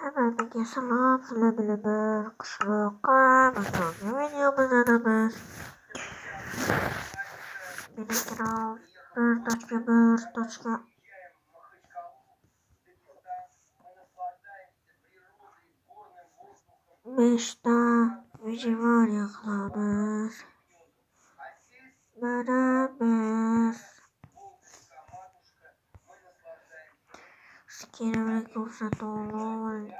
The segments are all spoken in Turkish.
Hammaga salom, bilaman qishloqqa bugungi videomizimiz Minecraft 1.1. Beshta выживание qilamiz. Mana biz skinimni ko'rsata olmayman.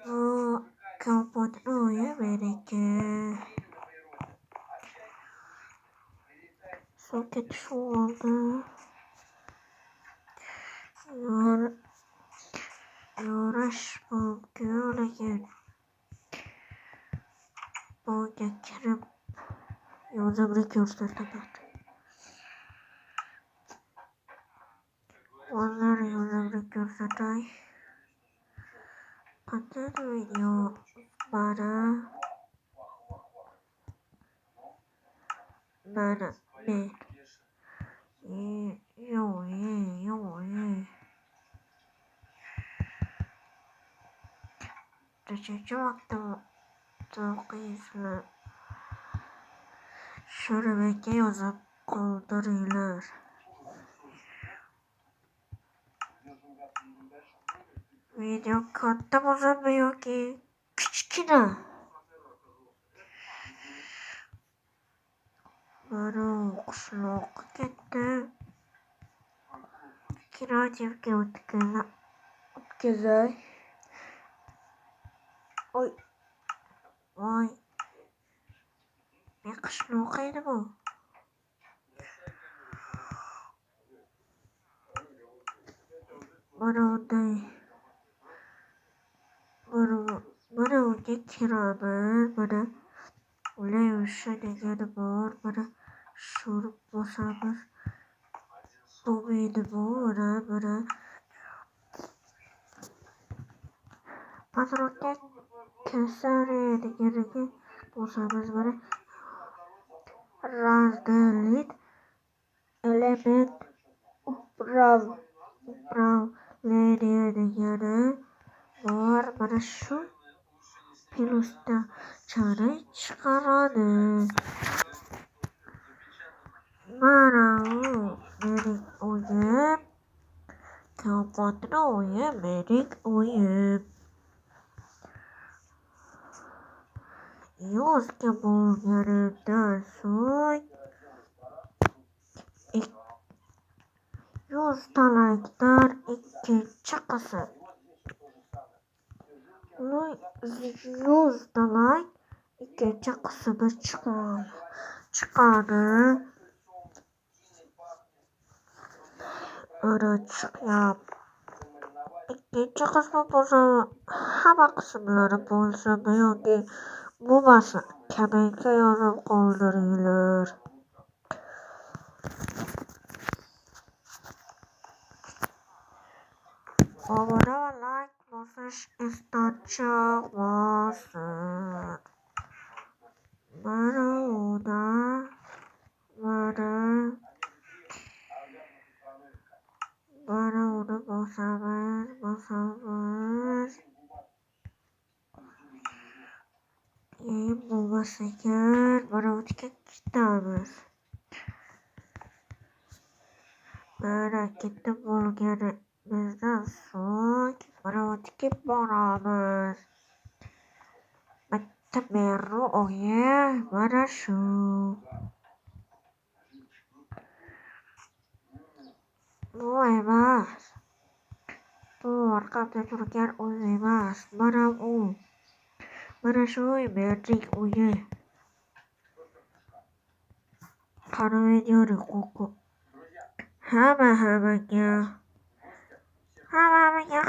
Bu kompotni o'yi meniki. Suvga tushib oldi. Yo'rash mumkin, lekin bunga kirib yozimni ko'rsataman. Hozir yozimni ko'rsatay. Qanday video mana men Nechanchi vaqtda o'qiysizlar? Shuni menga yozib qoldiringlar. Video katta bo'lsinmi yoki kichkina? Mana qishloqqa ketdim. Kreativga o'tkazay. Voy. Men qishloq edi bu. Mana unday. Mana unga kiraman. Mana ulay o'sha degani bor. Mana shuni bosamiz. Bo'lmaydi bu. Mana. Patronga kasari deganiga bosamiz. Mana разделить element управление degani bor. Mana shu plyusdachani chiqaradi. Mana u mening o'yim. Kompotni o'yi mening o'yim. Yozga bo'lganimdan so'ng 100 talakdan ikkinchi qism. 100 talak ikkinchi qismi chiqadi. Mana chiqyapti. Ikkinchi qismi bo'lsa hamma qismlari bo'lsinmi yoki bo'lmasin, kommentga yozib qoldiringlar. Obuna va like bosish esdan chiqmasin. Mana uni bosamiz. Bo'lmasa ekan, mana bunga ketamiz. Mana ketib bo'lganimizdan so'ng mana bunga boramiz. Bitta meni o'yi mana shu. Bu emas. Bu orqamda turgan o'zi emas. Mana u. Mana shu mening o'yi. Qani videoni hammaga